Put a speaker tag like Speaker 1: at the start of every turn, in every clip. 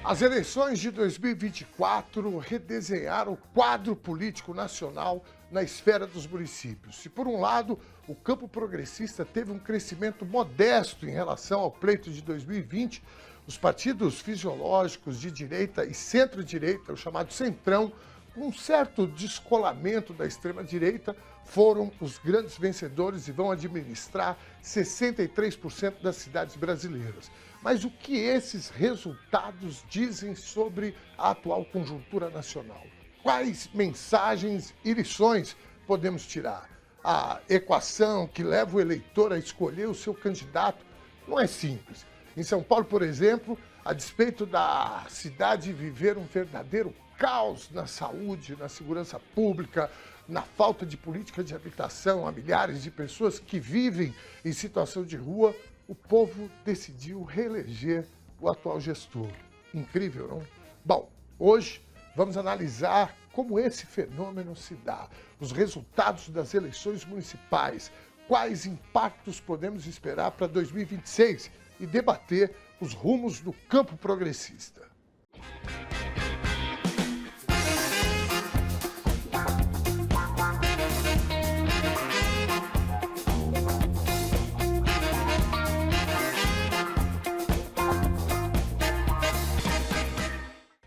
Speaker 1: As eleições de 2024 redesenharam o quadro político nacional na esfera dos municípios. Se, por um lado, o campo progressista teve um crescimento modesto em relação ao pleito de 2020, os partidos fisiológicos de direita e centro-direita, o chamado centrão, com um certo descolamento da extrema-direita, foram os grandes vencedores e vão administrar 63% das cidades brasileiras. Mas o que esses resultados dizem sobre a atual conjuntura nacional? Quais mensagens e lições podemos tirar? A equação que leva o eleitor a escolher o seu candidato não é simples. Em São Paulo, por exemplo, a despeito da cidade viver um verdadeiro caos na saúde, na segurança pública, na falta de política de habitação a milhares de pessoas que vivem em situação de rua, o povo decidiu reeleger o atual gestor. Incrível, não? Bom, hoje vamos analisar como esse fenômeno se dá, os resultados das eleições municipais, quais impactos podemos esperar para 2026 e debater os rumos do campo progressista.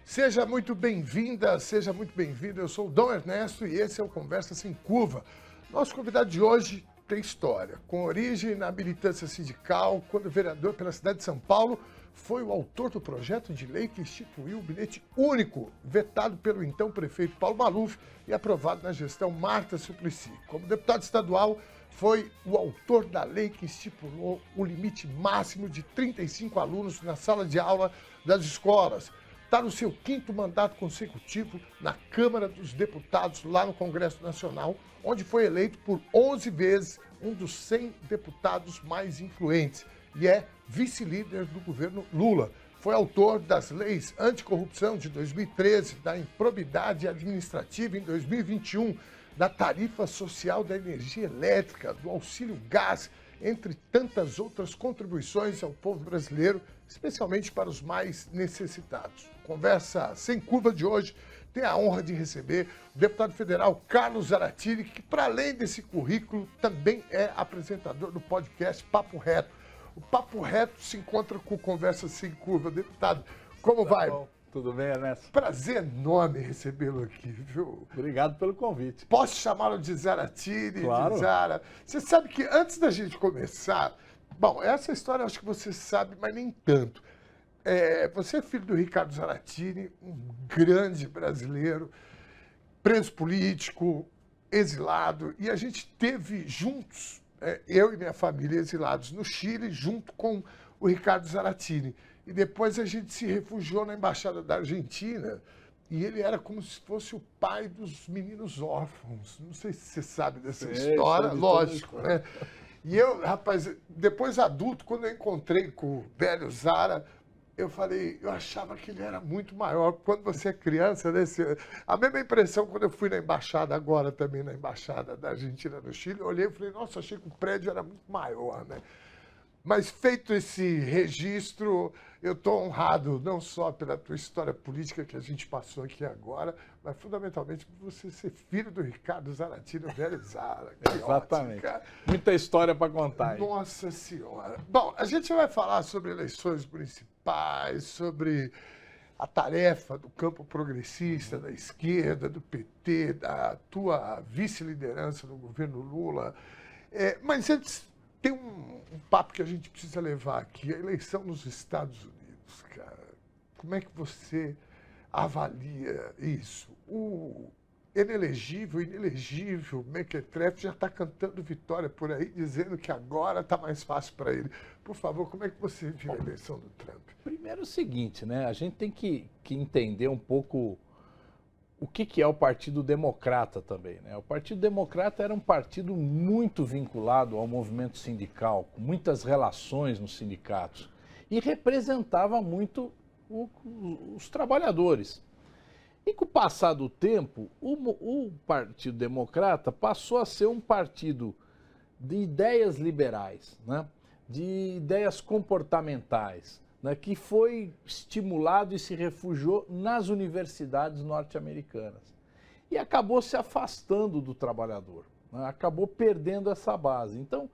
Speaker 1: Seja muito bem-vinda, seja muito bem-vindo. Eu sou o Dom Ernesto e esse é o Conversa Sem Curva. Nosso convidado de hoje tem história. Com origem na militância sindical, quando vereador pela cidade de São Paulo, foi o autor do projeto de lei que instituiu o bilhete único, vetado pelo então prefeito Paulo Maluf e aprovado na gestão Marta Suplicy. Como deputado estadual, foi o autor da lei que estipulou o limite máximo de 35 alunos na sala de aula das escolas. Está no seu 5º mandato consecutivo na Câmara dos Deputados, lá no Congresso Nacional, onde foi eleito por 11 vezes um dos 100 deputados mais influentes e é vice-líder do governo Lula. Foi autor das leis anticorrupção de 2013, da improbidade administrativa em 2021, da tarifa social da energia elétrica, do auxílio gás, entre tantas outras contribuições ao povo brasileiro, especialmente para os mais necessitados. Conversa Sem Curva de hoje tem a honra de receber o deputado federal Carlos Zaratini, que, para além desse currículo, também é apresentador do podcast Papo Reto. O Papo Reto se encontra com Conversa Sem Curva. Deputado, como vai?
Speaker 2: Bom. Tudo bem, Ernesto?
Speaker 1: Prazer enorme recebê-lo aqui, viu?
Speaker 2: Obrigado pelo convite.
Speaker 1: Posso chamá-lo de Zaratini,
Speaker 2: claro.
Speaker 1: De Zara? Você sabe que antes da gente começar... Bom, essa história eu acho que você sabe, mas nem tanto. Você é filho do Ricardo Zaratini, um grande brasileiro, preso político, exilado, e a gente teve juntos, eu e minha família, exilados no Chile, junto com o Ricardo Zaratini. E depois a gente se refugiou na Embaixada da Argentina e ele era como se fosse o pai dos meninos órfãos. Não sei se você sabe dessa história, lógico, né? E eu, rapaz, depois adulto, quando eu encontrei com o velho Zara, eu falei, eu achava que ele era muito maior. Quando você é criança, né? A mesma impressão quando eu fui na Embaixada, agora também na Embaixada da Argentina no Chile, eu olhei e falei, nossa, achei que o prédio era muito maior, né? Mas feito esse registro, eu estou honrado não só pela tua história política que a gente passou aqui agora, mas fundamentalmente por você ser filho do Ricardo Zaratini, o velho Zara.
Speaker 2: Exatamente. Ótimo, muita história para contar aí.
Speaker 1: Nossa Senhora. Bom, a gente vai falar sobre eleições municipais, sobre a tarefa do campo progressista, da esquerda, do PT, da tua vice-liderança no governo Lula. Mas antes... Tem um papo que a gente precisa levar aqui, a eleição nos Estados Unidos, cara. Como é que você avalia isso? O inelegível Mequetrefe já está cantando vitória por aí, dizendo que agora está mais fácil para ele. Por favor, como é que você viu a eleição do Trump?
Speaker 2: Primeiro é o seguinte, né? A gente tem que entender um pouco o que é o Partido Democrata também, né? O Partido Democrata era um partido muito vinculado ao movimento sindical, com muitas relações nos sindicatos, e representava muito os trabalhadores. E com o passar do tempo, o Partido Democrata passou a ser um partido de ideias liberais, né? De ideias comportamentais, né, que foi estimulado e se refugiou nas universidades norte-americanas. E acabou se afastando do trabalhador, né, acabou perdendo essa base. Então,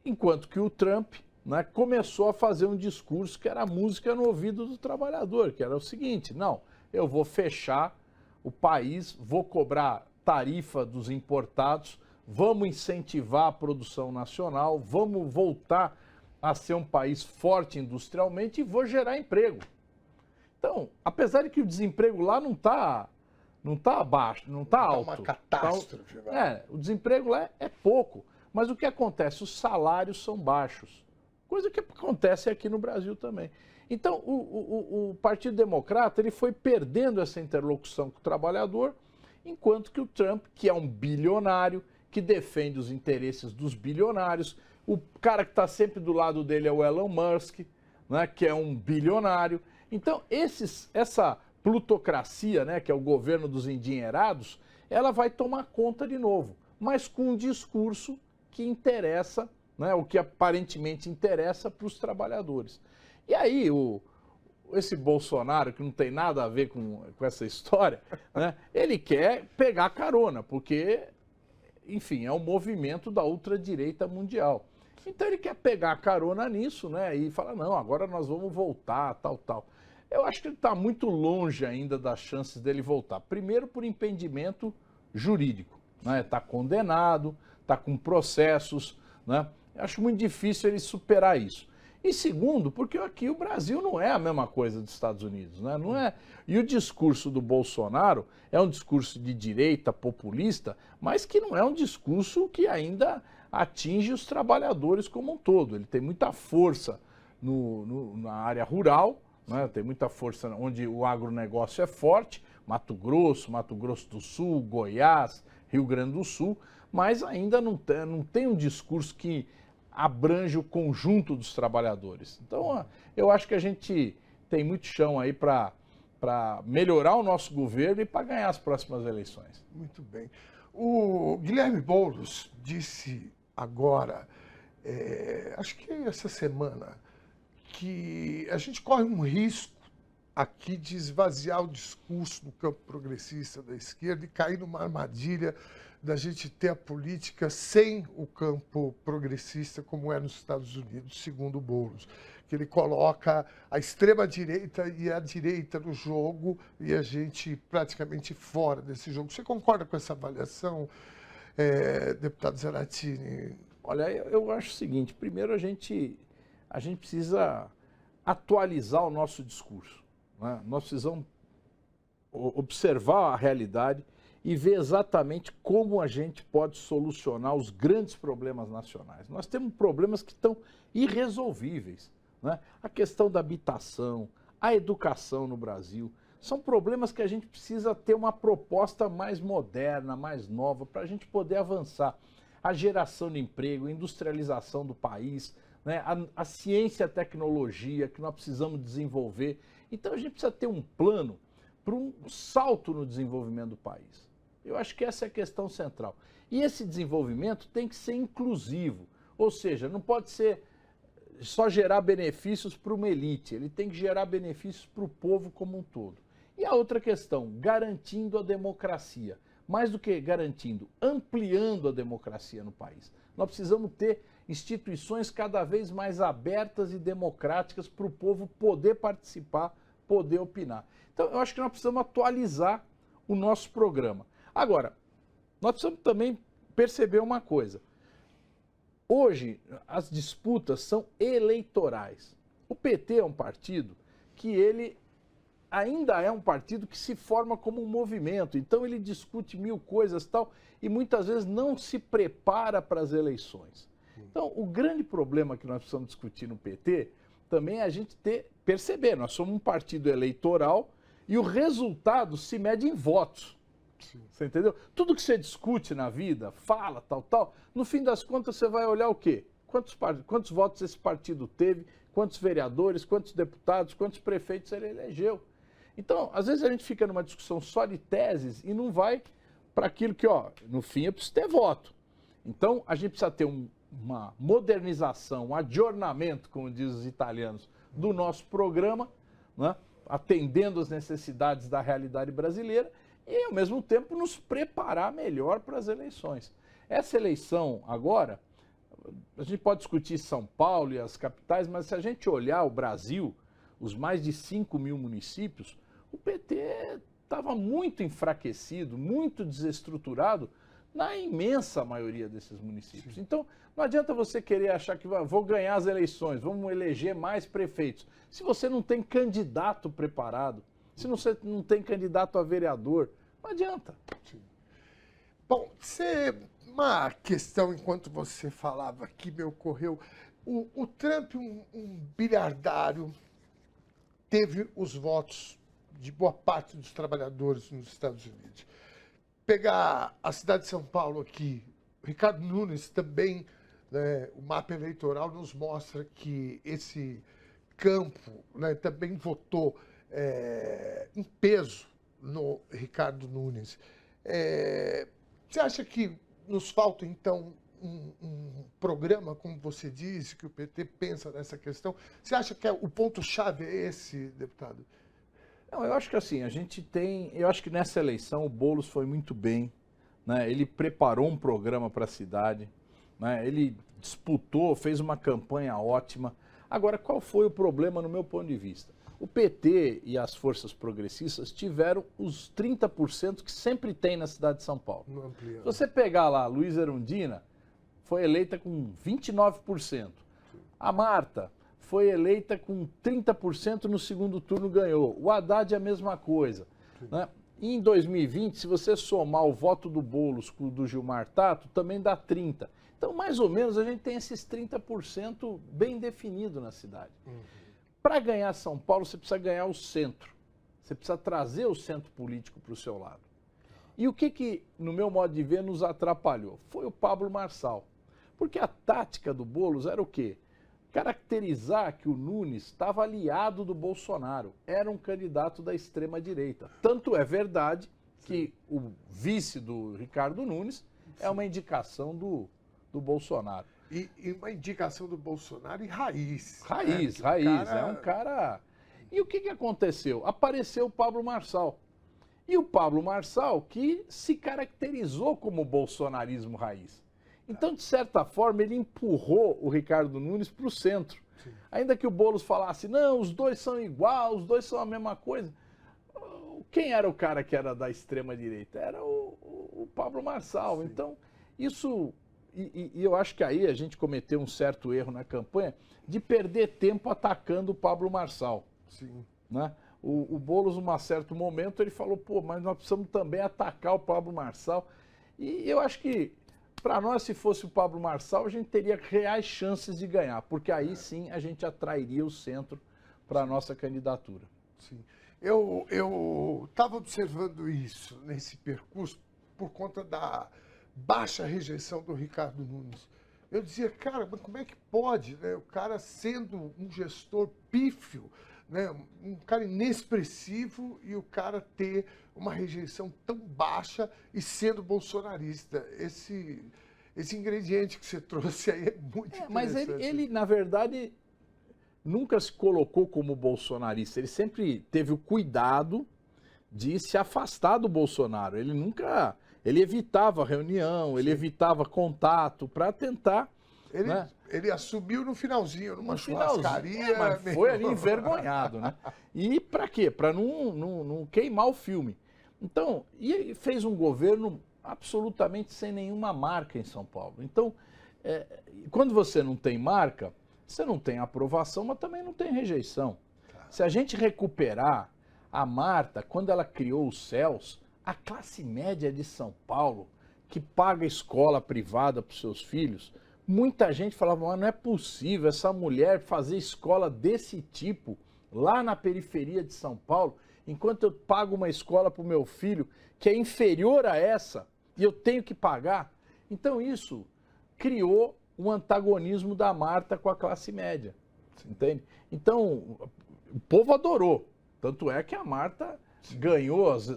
Speaker 2: enquanto que o Trump, né, começou a fazer um discurso que era música no ouvido do trabalhador, que era o seguinte: não, eu vou fechar o país, vou cobrar tarifa dos importados, vamos incentivar a produção nacional, vamos voltar a ser um país forte industrialmente e vou gerar emprego. Então, apesar de que o desemprego lá não está baixo, não está alto.
Speaker 1: É uma catástrofe.
Speaker 2: O desemprego lá é pouco. Mas o que acontece? Os salários são baixos. Coisa que acontece aqui no Brasil também. Então, o Partido Democrata ele foi perdendo essa interlocução com o trabalhador, enquanto que o Trump, que é um bilionário, que defende os interesses dos bilionários, o cara que está sempre do lado dele é o Elon Musk, né, que é um bilionário. Então, essa plutocracia, né, que é o governo dos endinheirados, ela vai tomar conta de novo, mas com um discurso que interessa, né, o que aparentemente interessa para os trabalhadores. E aí, esse Bolsonaro, que não tem nada a ver com essa história, né, ele quer pegar carona, porque, enfim, é um movimento da ultradireita mundial. Então ele quer pegar carona nisso, né, e falar, não, agora nós vamos voltar, tal. Eu acho que ele está muito longe ainda das chances dele voltar. Primeiro, por impedimento jurídico, né, está condenado, está com processos, né, eu acho muito difícil ele superar isso. E segundo, porque aqui o Brasil não é a mesma coisa dos Estados Unidos, né? Não é. E o discurso do Bolsonaro é um discurso de direita populista, mas que não é um discurso que ainda atinge os trabalhadores como um todo. Ele tem muita força na área rural, né? Tem muita força onde o agronegócio é forte, Mato Grosso do Sul, Goiás, Rio Grande do Sul, mas ainda não tem um discurso que abrange o conjunto dos trabalhadores. Então, eu acho que a gente tem muito chão aí para melhorar o nosso governo e para ganhar as próximas eleições.
Speaker 1: Muito bem. O Guilherme Boulos disse agora, acho que essa semana, que a gente corre um risco aqui de esvaziar o discurso do campo progressista da esquerda e cair numa armadilha da gente ter a política sem o campo progressista, como é nos Estados Unidos, segundo o Boulos, que ele coloca a extrema-direita e a direita no jogo e a gente praticamente fora desse jogo. Você concorda com essa avaliação, deputado Zaratini?
Speaker 2: Olha, eu acho o seguinte: primeiro a gente precisa atualizar o nosso discurso, né? Nós precisamos observar a realidade e ver exatamente como a gente pode solucionar os grandes problemas nacionais. Nós temos problemas que estão irresolvíveis, né? A questão da habitação, a educação no Brasil, são problemas que a gente precisa ter uma proposta mais moderna, mais nova, para a gente poder avançar. A geração de emprego, a industrialização do país, né? A ciência e a tecnologia que nós precisamos desenvolver. Então a gente precisa ter um plano para um salto no desenvolvimento do país. Eu acho que essa é a questão central. E esse desenvolvimento tem que ser inclusivo, ou seja, não pode ser só gerar benefícios para uma elite, ele tem que gerar benefícios para o povo como um todo. E a outra questão, garantindo a democracia. Mais do que garantindo, ampliando a democracia no país. Nós precisamos ter instituições cada vez mais abertas e democráticas para o povo poder participar, poder opinar. Então, eu acho que nós precisamos atualizar o nosso programa. Agora, nós precisamos também perceber uma coisa. Hoje, as disputas são eleitorais. O PT é um partido que ele ainda é um partido que se forma como um movimento. Então, ele discute mil coisas e tal, e muitas vezes não se prepara para as eleições. Então, o grande problema que nós precisamos discutir no PT também é a gente perceber, nós somos um partido eleitoral e o resultado se mede em votos. Sim. Você entendeu? Tudo que você discute na vida, fala, tal, no fim das contas você vai olhar o quê? Quantos votos esse partido teve, quantos vereadores, quantos deputados, quantos prefeitos ele elegeu. Então, às vezes a gente fica numa discussão só de teses e não vai para aquilo que, no fim eu preciso ter voto. Então, a gente precisa ter uma modernização, um aggiornamento, como dizem os italianos, do nosso programa, né, atendendo às necessidades da realidade brasileira e, ao mesmo tempo, nos preparar melhor para as eleições. Essa eleição agora, a gente pode discutir São Paulo e as capitais, mas se a gente olhar o Brasil, os mais de 5 mil municípios, o PT estava muito enfraquecido, muito desestruturado na imensa maioria desses municípios. Sim. Então, não adianta você querer achar que vou ganhar as eleições, vamos eleger mais prefeitos. Se você não tem candidato preparado, se você não tem candidato a vereador, não adianta.
Speaker 1: Sim. Bom, uma questão, enquanto você falava aqui, me ocorreu. O Trump, um bilhardário, teve os votos de boa parte dos trabalhadores nos Estados Unidos. Pegar a cidade de São Paulo aqui, o Ricardo Nunes também, né, o mapa eleitoral nos mostra que esse campo, né, também votou em peso no Ricardo Nunes. Você acha que nos falta, então, um programa, como você disse, que o PT pensa nessa questão? Você acha que o ponto-chave é esse, deputado?
Speaker 2: Não, eu acho que assim, eu acho que nessa eleição o Boulos foi muito bem, né? Ele preparou um programa para a cidade, né? Ele disputou, fez uma campanha ótima. Agora, qual foi o problema no meu ponto de vista? O PT e as forças progressistas tiveram os 30% que sempre tem na cidade de São Paulo. Se você pegar lá, Luiza Erundina foi eleita com 29%. A Marta foi eleita com 30% no segundo turno, ganhou. O Haddad é a mesma coisa. Né? E em 2020, se você somar o voto do Boulos com o do Gilmar Tato, também dá 30%. Então, mais ou menos, a gente tem esses 30% bem definido na cidade. Para ganhar São Paulo, você precisa ganhar o centro. Você precisa trazer o centro político para o seu lado. E o que, no meu modo de ver, nos atrapalhou? Foi o Pablo Marçal. Porque a tática do Boulos era o quê? Caracterizar que o Nunes estava aliado do Bolsonaro, era um candidato da extrema-direita. Tanto é verdade que o vice do Ricardo Nunes é uma indicação do Bolsonaro.
Speaker 1: E uma indicação do Bolsonaro e raiz.
Speaker 2: Raiz, é um cara... E o que aconteceu? Apareceu o Pablo Marçal. E o Pablo Marçal que se caracterizou como bolsonarismo raiz. Então, de certa forma, ele empurrou o Ricardo Nunes para o centro. Sim. Ainda que o Boulos falasse, não, os dois são igual, os dois são a mesma coisa. Quem era o cara que era da extrema-direita? Era o Pablo Marçal. Sim. Então, isso... E eu acho que aí a gente cometeu um certo erro na campanha de perder tempo atacando o Pablo Marçal.
Speaker 1: Sim.
Speaker 2: Né? O Boulos, num certo momento, ele falou, pô, mas nós precisamos também atacar o Pablo Marçal. E eu acho que, para nós, se fosse o Pablo Marçal, a gente teria reais chances de ganhar, porque aí sim a gente atrairia o centro para a nossa candidatura.
Speaker 1: Sim. Eu estava observando isso nesse percurso por conta da baixa rejeição do Ricardo Nunes. Eu dizia, cara, mas como é que pode, né? O cara sendo um gestor pífio, né? Um cara inexpressivo e o cara ter uma rejeição tão baixa e sendo bolsonarista. Esse ingrediente que você trouxe aí é muito interessante.
Speaker 2: Mas ele, na verdade, nunca se colocou como bolsonarista. Ele sempre teve o cuidado de se afastar do Bolsonaro. Ele nunca... Ele evitava reunião, Sim. Ele evitava contato para tentar...
Speaker 1: Ele assumiu no finalzinho, numa churrascaria.
Speaker 2: Mas foi ali envergonhado, né? E para quê? Para não queimar o filme. Então, e fez um governo absolutamente sem nenhuma marca em São Paulo. Então, quando você não tem marca, você não tem aprovação, mas também não tem rejeição. Se a gente recuperar a Marta, quando ela criou os céus, a classe média de São Paulo, que paga escola privada para os seus filhos, muita gente falava, mas não é possível essa mulher fazer escola desse tipo lá na periferia de São Paulo, enquanto eu pago uma escola para o meu filho que é inferior a essa e eu tenho que pagar. Então isso criou um antagonismo da Marta com a classe média, entende? Então o povo adorou, tanto é que a Marta ganhou as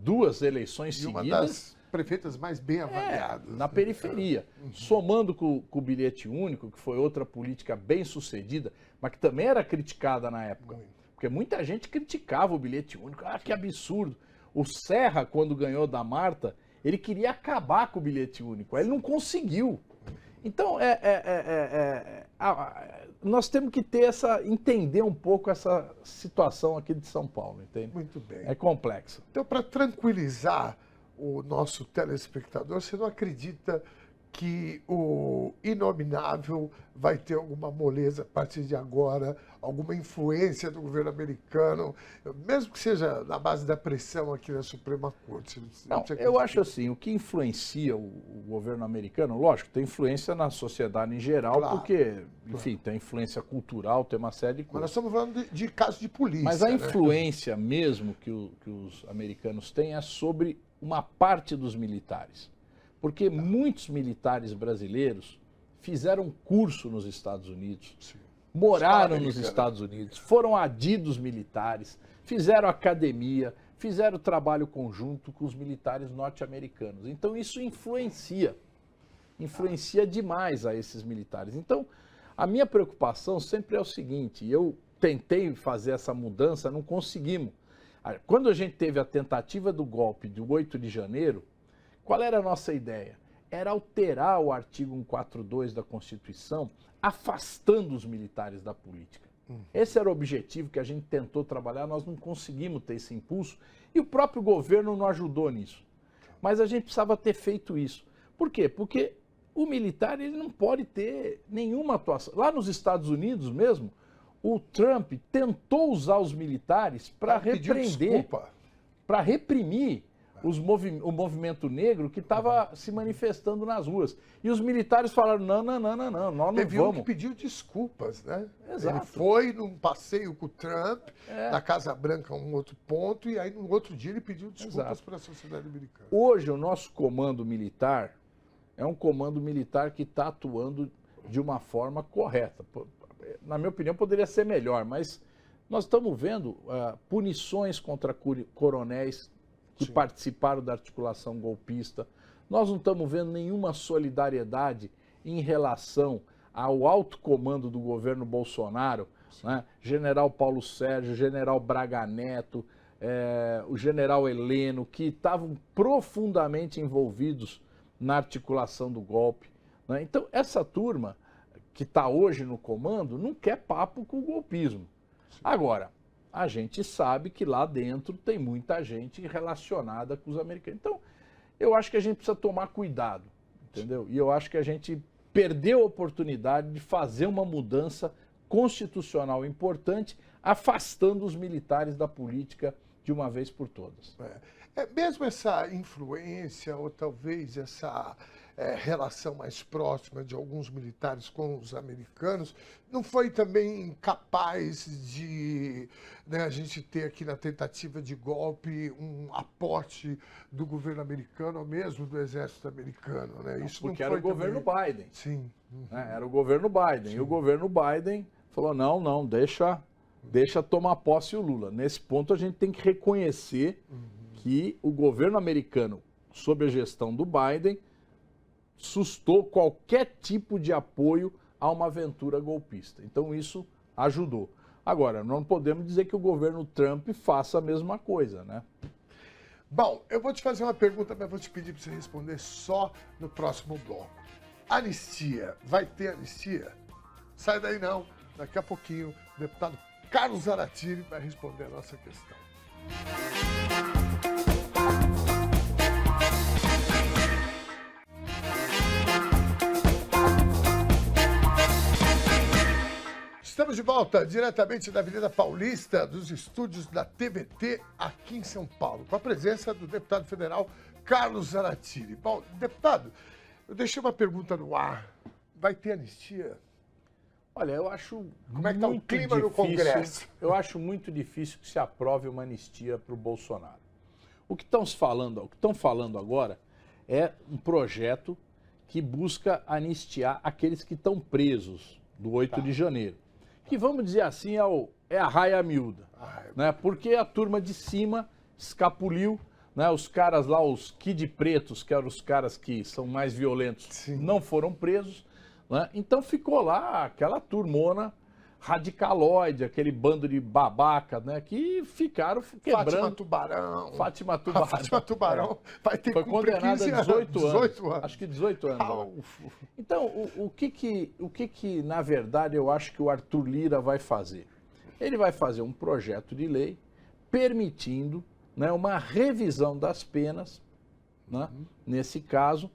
Speaker 2: 2 eleições seguidas
Speaker 1: prefeitas mais bem avaliadas.
Speaker 2: Na periferia. Somando com o bilhete único, que foi outra política bem sucedida, mas que também era criticada na época. Porque muita gente criticava o bilhete único. Ah, que absurdo. O Serra, quando ganhou da Marta, ele queria acabar com o bilhete único. Aí ele não conseguiu. Então, nós temos que entender um pouco essa situação aqui de São Paulo, entende?
Speaker 1: Muito bem.
Speaker 2: É complexo.
Speaker 1: Então, para tranquilizar o nosso telespectador, você não acredita que o Inominável vai ter alguma moleza a partir de agora, alguma influência do governo americano, mesmo que seja na base da pressão aqui na Suprema Corte?
Speaker 2: Não, eu acho assim, o que influencia o governo americano, lógico, tem influência na sociedade em geral, claro, porque, enfim, tem influência cultural, tem uma série de coisas.
Speaker 1: Mas nós estamos falando de casos de polícia.
Speaker 2: Mas a influência mesmo que os americanos têm é sobre uma parte dos militares. Porque muitos militares brasileiros fizeram curso nos Estados Unidos, moraram nos Estados Unidos, foram adidos militares, fizeram academia, fizeram trabalho conjunto com os militares norte-americanos. Então isso influencia demais a esses militares. Então a minha preocupação sempre é o seguinte, eu tentei fazer essa mudança, não conseguimos. Quando a gente teve a tentativa do golpe de 8 de janeiro, qual era a nossa ideia? Era alterar o artigo 142 da Constituição, afastando os militares da política. Esse era o objetivo que a gente tentou trabalhar, nós não conseguimos ter esse impulso e o próprio governo não ajudou nisso. Mas a gente precisava ter feito isso. Por quê? Porque o militar ele não pode ter nenhuma atuação. Lá nos Estados Unidos mesmo, o Trump tentou usar os militares para repreender, para reprimir o movimento negro que estava se manifestando nas ruas. E os militares falaram, não, nós não vamos.
Speaker 1: Teve um que pediu desculpas, né?
Speaker 2: Exato.
Speaker 1: Ele foi num passeio com o Trump, na Casa Branca, um outro ponto, e aí no outro dia ele pediu desculpas para a sociedade americana.
Speaker 2: Hoje o nosso comando militar é um comando militar que está atuando de uma forma correta. Na minha opinião poderia ser melhor, mas nós estamos vendo punições contra coronéis que participaram da articulação golpista. Nós não estamos vendo nenhuma solidariedade em relação ao alto comando do governo Bolsonaro, né? General Paulo Sérgio, General Braga Neto, o General Heleno, que estavam profundamente envolvidos na articulação do golpe, né? Então, essa turma que está hoje no comando não quer papo com o golpismo. Agora, a gente sabe que lá dentro tem muita gente relacionada com os americanos. Então, eu acho que a gente precisa tomar cuidado, entendeu? E eu acho que a gente perdeu a oportunidade de fazer uma mudança constitucional importante, afastando os militares da política de uma vez por todas.
Speaker 1: Mesmo essa influência, ou talvez essa relação mais próxima de alguns militares com os americanos, não foi também capaz de a gente ter aqui na tentativa de golpe um aporte do governo americano ou mesmo do exército americano, né?
Speaker 2: Isso porque não foi era o governo Biden.
Speaker 1: Sim.
Speaker 2: Era o governo Biden. Sim. E o governo Biden falou, não, deixa tomar posse o Lula. Nesse ponto a gente tem que reconhecer que o governo americano, sob a gestão do Biden, sustou qualquer tipo de apoio a uma aventura golpista. Então isso ajudou. Agora, não podemos dizer que o governo Trump faça a mesma coisa, né?
Speaker 1: Bom, eu vou te fazer uma pergunta, mas vou te pedir para você responder só no próximo bloco. Anistia, vai ter anistia? Sai daí não, daqui a pouquinho o deputado Carlos Zaratini vai responder a nossa questão. Estamos de volta diretamente da Avenida Paulista, dos estúdios da TVT aqui em São Paulo, com a presença do deputado federal Carlos Zaratini. Bom, deputado, eu deixei uma pergunta no ar. Vai ter anistia?
Speaker 2: Olha, eu acho
Speaker 1: Como é que está o clima no Congresso?
Speaker 2: Eu acho muito difícil que se aprove uma anistia para o Bolsonaro. O que estão falando agora é um projeto que busca anistiar aqueles que estão presos do 8 de janeiro. Que, vamos dizer assim, é a raia miúda, né? Porque a turma de cima escapuliu, né? Os caras lá, os Kid Pretos, que eram os caras que são mais violentos,
Speaker 1: Sim.
Speaker 2: não foram presos, né? Então ficou lá aquela turmona radicaloide, aquele bando de babaca, né? Que ficaram quebrando.
Speaker 1: Fátima Tubarão.
Speaker 2: Fátima Tubarão.
Speaker 1: A Fátima Tubarão vai ter
Speaker 2: Foi
Speaker 1: que cumprir
Speaker 2: condenada
Speaker 1: 15
Speaker 2: a 18 anos.
Speaker 1: 18 anos.
Speaker 2: Acho que 18 anos. Então, o que, na verdade, eu acho que o Arthur Lira vai fazer? Ele vai fazer um projeto de lei permitindo, né, uma revisão das penas, né, nesse caso,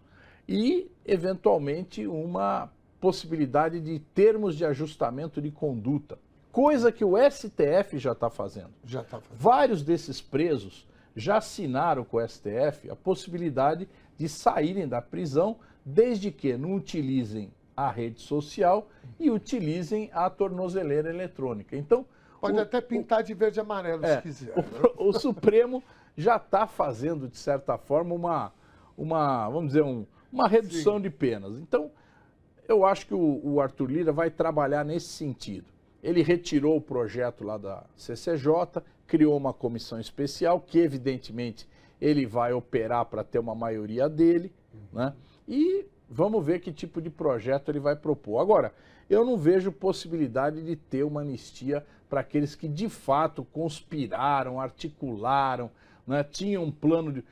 Speaker 2: e, eventualmente, uma possibilidade de termos de ajustamento de conduta, coisa que o STF já está fazendo.
Speaker 1: Já está fazendo.
Speaker 2: Vários desses presos já assinaram com o STF a possibilidade de saírem da prisão, desde que não utilizem a rede social e utilizem a tornozeleira eletrônica. Então,
Speaker 1: pode até pintar de verde e amarelo, se quiser.
Speaker 2: O Supremo já está fazendo, de certa forma, vamos dizer, uma redução de penas. Então, eu acho que o Arthur Lira vai trabalhar nesse sentido. Ele retirou o projeto lá da CCJ, criou uma comissão especial, que evidentemente ele vai operar para ter uma maioria dele, né? E vamos ver que tipo de projeto ele vai propor. Agora, eu não vejo possibilidade de ter uma anistia para aqueles que de fato conspiraram, articularam, né? Tinham um plano de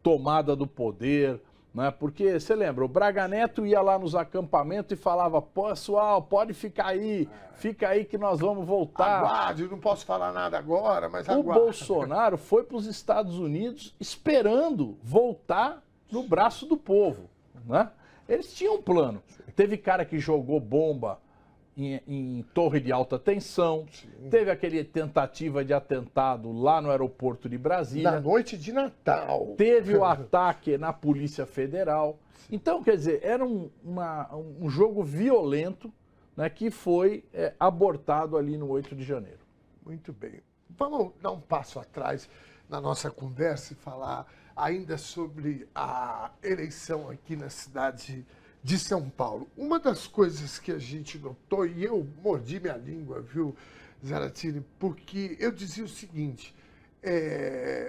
Speaker 2: tomada do poder, né? Porque, você lembra, o Braga Neto ia lá nos acampamentos e falava: pessoal, pode ficar aí, fica aí que nós vamos voltar.
Speaker 1: Aguarde, não posso falar nada agora, mas
Speaker 2: o
Speaker 1: aguarde.
Speaker 2: Bolsonaro foi para os Estados Unidos esperando voltar no braço do povo, né? Eles tinham um plano. Teve cara que jogou bomba em torre de alta tensão. Sim. Teve aquele tentativa de atentado lá no aeroporto de Brasília.
Speaker 1: Na noite de Natal.
Speaker 2: Teve o ataque na Polícia Federal. Sim. Então, quer dizer, era um jogo violento, né, que foi abortado ali no 8 de janeiro.
Speaker 1: Muito bem. Vamos dar um passo atrás na nossa conversa e falar ainda sobre a eleição aqui na cidade de São Paulo. Uma das coisas que a gente notou, e eu mordi minha língua, viu, Zaratini, porque eu dizia o seguinte: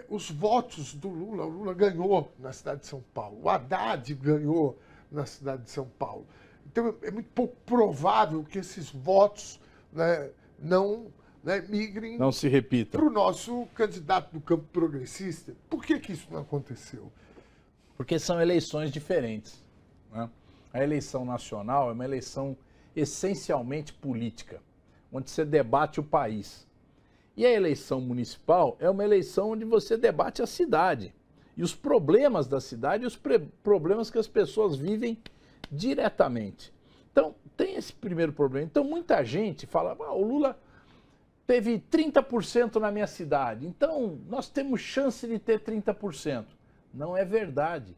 Speaker 1: os votos do Lula, o Lula ganhou na cidade de São Paulo, o Haddad ganhou na cidade de São Paulo. Então é muito pouco provável que esses votos, né, não migrem,
Speaker 2: não se repita,
Speaker 1: para o nosso candidato do campo progressista. Por que isso não aconteceu?
Speaker 2: Porque são eleições diferentes, né? A eleição nacional é uma eleição essencialmente política, onde você debate o país. E a eleição municipal é uma eleição onde você debate a cidade. E os problemas da cidade e os problemas que as pessoas vivem diretamente. Então, tem esse primeiro problema. Então, muita gente fala: o Lula teve 30% na minha cidade, então nós temos chance de ter 30%. Não é verdade.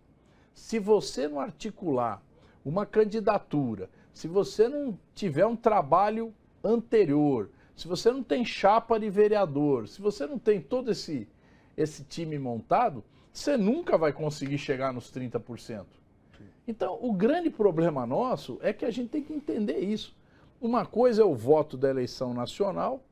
Speaker 2: Se você não articular uma candidatura, se você não tiver um trabalho anterior, se você não tem chapa de vereador, se você não tem todo esse time montado, você nunca vai conseguir chegar nos 30%. Então, o grande problema nosso é que a gente tem que entender isso. Uma coisa é o voto da eleição nacional,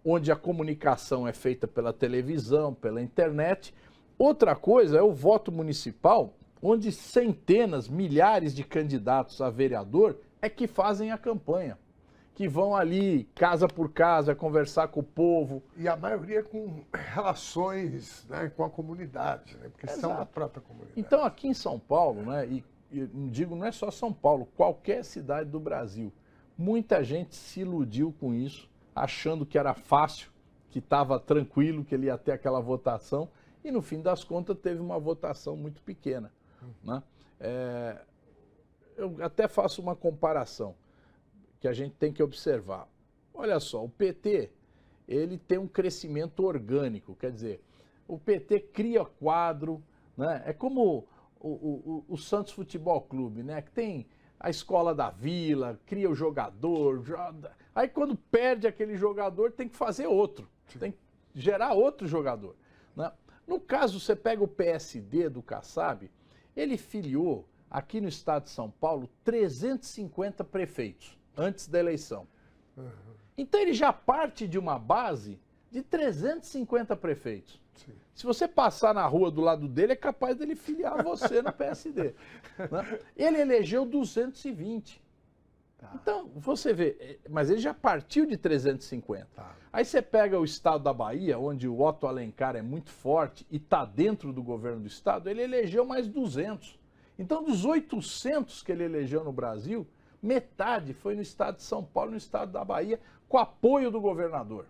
Speaker 2: onde a comunicação é feita pela televisão, pela internet. Outra coisa é o voto municipal, onde centenas, milhares de candidatos a vereador é que fazem a campanha, que vão ali, casa por casa, conversar com o povo.
Speaker 1: E a maioria com relações, né, com a comunidade, né, porque
Speaker 2: Exato.
Speaker 1: são da própria comunidade.
Speaker 2: Então, aqui em São Paulo, né, e digo, não é só São Paulo, qualquer cidade do Brasil, muita gente se iludiu com isso, achando que era fácil, que estava tranquilo, que ele ia ter aquela votação, e no fim das contas teve uma votação muito pequena. Né? Eu até faço uma comparação que a gente tem que observar. Olha só, o PT, ele tem um crescimento orgânico, quer dizer, o PT cria quadro, né? É como o Santos Futebol Clube, né? Que tem a escola da vila, cria o jogador, aí quando perde aquele jogador tem que fazer outro, tem que gerar outro jogador. Né? No caso, você pega o PSD do Kassab, ele filiou aqui no estado de São Paulo 350 prefeitos antes da eleição. Então ele já parte de uma base de 350 prefeitos.
Speaker 1: Sim.
Speaker 2: Se você passar na rua do lado dele, é capaz dele filiar você no PSD. Né? Ele elegeu 220.
Speaker 1: Tá.
Speaker 2: Então, você vê, mas ele já partiu de 350.
Speaker 1: Tá.
Speaker 2: Aí você pega o estado da Bahia, onde o Otto Alencar é muito forte e está dentro do governo do estado, ele elegeu mais 200. Então, dos 800 que ele elegeu no Brasil, metade foi no estado de São Paulo e no estado da Bahia, com apoio do governador.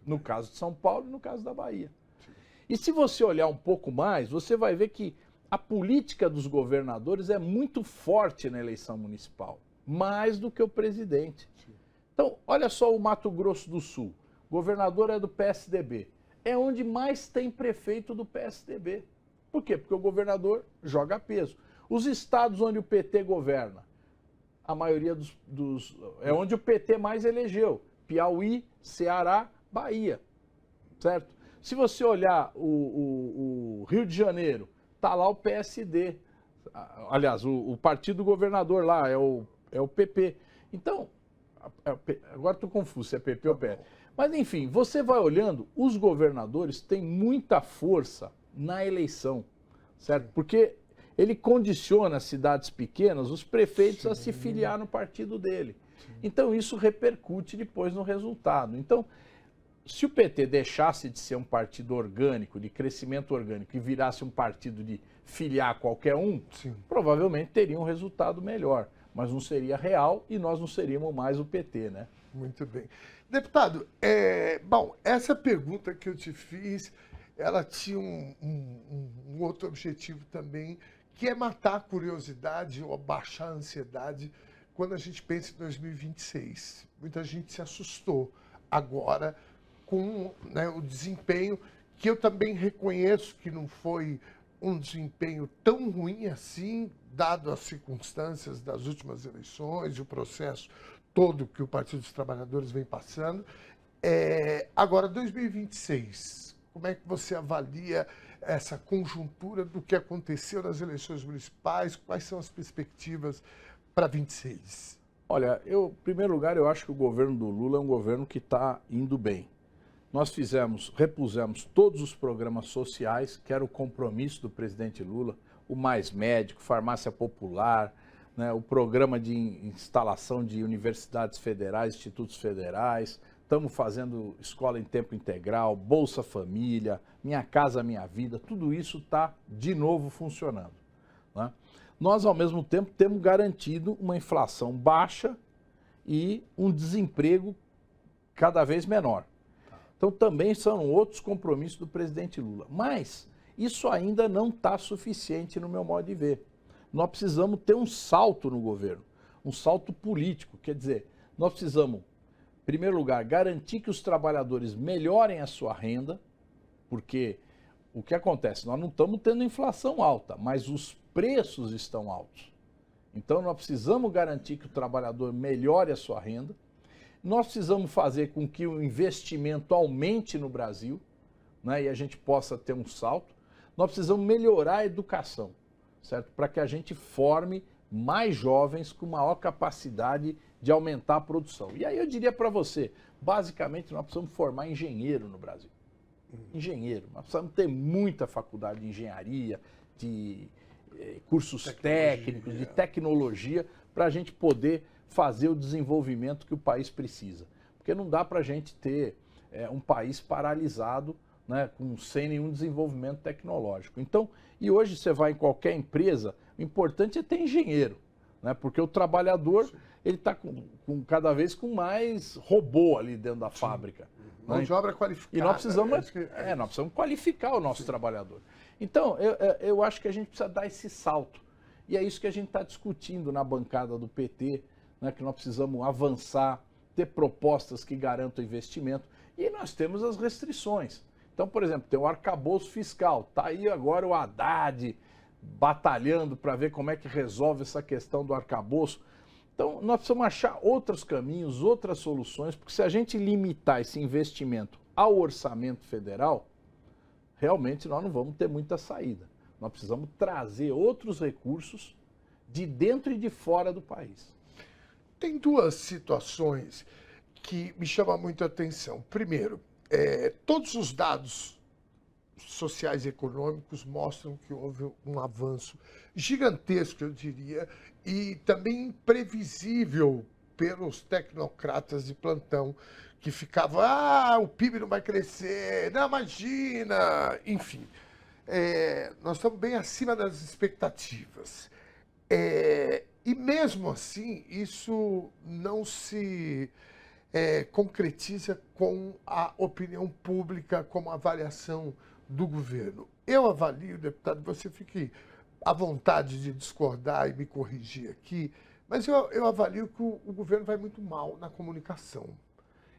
Speaker 2: No caso de São Paulo e no caso da Bahia. Sim. E se você olhar um pouco mais, você vai ver que a política dos governadores é muito forte na eleição municipal. Mais do que o presidente. Sim. Então, olha só o Mato Grosso do Sul. O governador é do PSDB. É onde mais tem prefeito do PSDB. Por quê? Porque o governador joga peso. Os estados onde o PT governa, a maioria é onde o PT mais elegeu. Piauí, Ceará, Bahia. Certo? Se você olhar o Rio de Janeiro, está lá o PSD. Aliás, o partido governador lá é o PP. Então, agora estou confuso se é PP ou PS. Mas, enfim, você vai olhando, os governadores têm muita força na eleição, certo? Porque ele condiciona as cidades pequenas, os prefeitos, a se filiar no partido dele. Então, isso repercute depois no resultado. Então, se o PT deixasse de ser um partido orgânico, de crescimento orgânico, e virasse um partido de filiar qualquer um, provavelmente teria um resultado melhor. Mas não seria real e nós não seríamos mais o PT, né?
Speaker 1: Muito bem. Deputado, bom, essa pergunta que eu te fiz, ela tinha um outro objetivo também, que é matar a curiosidade ou baixar a ansiedade quando a gente pensa em 2026. Muita gente se assustou agora com, né, o desempenho, que eu também reconheço que não foi um desempenho tão ruim assim, dado as circunstâncias das últimas eleições e o processo todo que o Partido dos Trabalhadores vem passando. Agora, 2026, como é que você avalia essa conjuntura do que aconteceu nas eleições municipais? Quais são as perspectivas para 26?
Speaker 2: Olha, em primeiro lugar, eu acho que o governo do Lula é um governo que está indo bem. Nós repusemos todos os programas sociais, que era o compromisso do presidente Lula, o Mais Médico, Farmácia Popular, né, o programa de instalação de universidades federais, institutos federais, estamos fazendo escola em tempo integral, Bolsa Família, Minha Casa Minha Vida, tudo isso está de novo funcionando. Né? Nós, ao mesmo tempo, temos garantido uma inflação baixa e um desemprego cada vez menor. Então, também são outros compromissos do presidente Lula. Mas isso ainda não está suficiente no meu modo de ver. Nós precisamos ter um salto no governo, um salto político. Quer dizer, nós precisamos, em primeiro lugar, garantir que os trabalhadores melhorem a sua renda, porque o que acontece? Nós não estamos tendo inflação alta, mas os preços estão altos. Então, nós precisamos garantir que o trabalhador melhore a sua renda. Nós precisamos fazer com que o investimento aumente no Brasil, né, e a gente possa ter um salto. Nós precisamos melhorar a educação, certo? Para que a gente forme mais jovens com maior capacidade de aumentar a produção. E aí eu diria para você, basicamente nós precisamos formar engenheiro no Brasil. Engenheiro. Nós precisamos ter muita faculdade de engenharia, de cursos técnicos, de tecnologia, para a gente poder fazer o desenvolvimento que o país precisa. Porque não dá para a gente ter um país paralisado, né, sem nenhum desenvolvimento tecnológico. Então, e hoje você vai em qualquer empresa, o importante é ter engenheiro, né, porque o trabalhador ele está cada vez com mais robô ali dentro da fábrica.
Speaker 1: Mão de obra qualificada.
Speaker 2: E nós precisamos, nós precisamos qualificar o nosso trabalhador. Então, eu acho que a gente precisa dar esse salto. E é isso que a gente está discutindo na bancada do PT, né, que nós precisamos avançar, ter propostas que garantam investimento. E nós temos as restrições. Então, por exemplo, tem o arcabouço fiscal. Está aí agora o Haddad batalhando para ver como é que resolve essa questão do arcabouço. Então, nós precisamos achar outros caminhos, outras soluções, porque se a gente limitar esse investimento ao orçamento federal, realmente nós não vamos ter muita saída. Nós precisamos trazer outros recursos de dentro e de fora do país.
Speaker 1: Tem duas situações que me chamam muito a atenção. Primeiro, todos os dados sociais e econômicos mostram que houve um avanço gigantesco, eu diria, e também imprevisível pelos tecnocratas de plantão, que ficavam, o PIB não vai crescer, não, imagina, enfim. Nós estamos bem acima das expectativas. E mesmo assim, isso não se concretiza com a opinião pública, como a avaliação do governo. Eu avalio, deputado, você fique à vontade de discordar e me corrigir aqui, mas eu avalio que o governo vai muito mal na comunicação.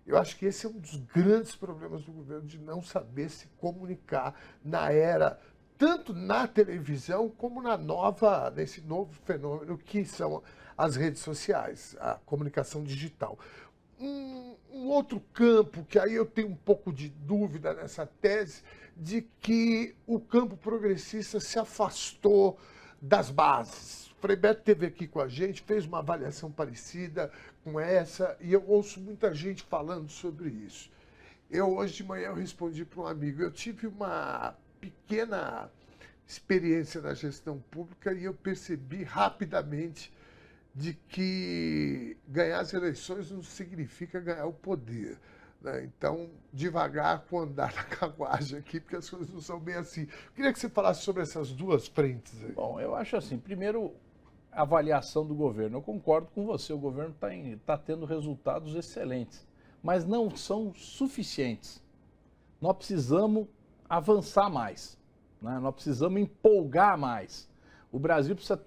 Speaker 1: Eu acho que esse é um dos grandes problemas do governo, de não saber se comunicar na era, tanto na televisão como nesse novo fenômeno que são as redes sociais, a comunicação digital. Um outro campo que aí eu tenho um pouco de dúvida nessa tese, de que o campo progressista se afastou das bases. O Frei Beto esteve aqui com a gente, fez uma avaliação parecida com essa, e eu ouço muita gente falando sobre isso. Hoje de manhã, eu respondi para um amigo, eu tive uma pequena experiência na gestão pública e eu percebi rapidamente de que ganhar as eleições não significa ganhar o poder. Então, devagar com andar na carruagem aqui, porque as coisas não são bem assim. Eu queria que você falasse sobre essas duas frentes aí.
Speaker 2: Bom, eu acho assim, primeiro, a avaliação do governo. Eu concordo com você, o governo está tendo resultados excelentes, mas não são suficientes. Nós precisamos avançar mais, né? Nós precisamos empolgar mais. O Brasil precisa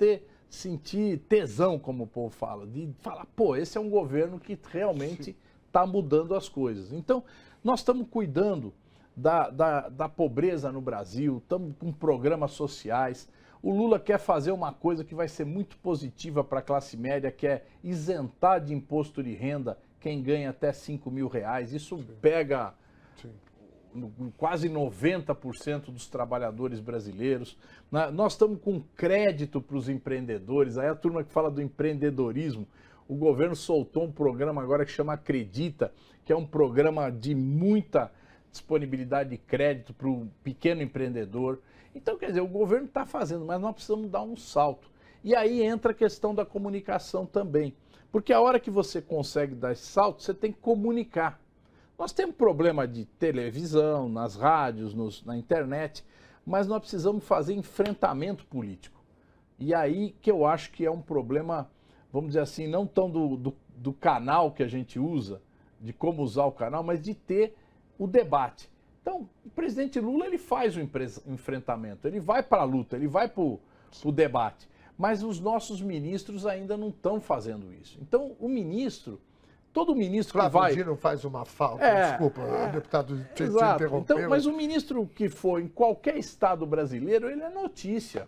Speaker 2: sentir tesão, como o povo fala, de falar, esse é um governo que realmente está mudando as coisas. Então, nós estamos cuidando da pobreza no Brasil, estamos com programas sociais. O Lula quer fazer uma coisa que vai ser muito positiva para a classe média, que é isentar de imposto de renda quem ganha até R$5.000. Isso pega quase 90% dos trabalhadores brasileiros. Nós estamos com crédito para os empreendedores. Aí a turma que fala do empreendedorismo, o governo soltou um programa agora que chama Acredita, que é um programa de muita disponibilidade de crédito para o pequeno empreendedor. Então, quer dizer, o governo está fazendo, mas nós precisamos dar um salto. E aí entra a questão da comunicação também. Porque a hora que você consegue dar esse salto, você tem que comunicar. Nós temos problema de televisão, nas rádios, na internet, mas nós precisamos fazer enfrentamento político. E aí que eu acho que é um problema, vamos dizer assim, não tão do canal que a gente usa, de como usar o canal, mas de ter o debate. Então, o presidente Lula, ele faz o enfrentamento, ele vai para a luta, ele vai para o debate. Mas os nossos ministros ainda não estão fazendo isso. Então, o ministro... Todo ministro que vai...
Speaker 1: não faz uma falta, desculpa, deputado te interrompeu.
Speaker 2: Então, mas o ministro que for em qualquer estado brasileiro, ele é notícia.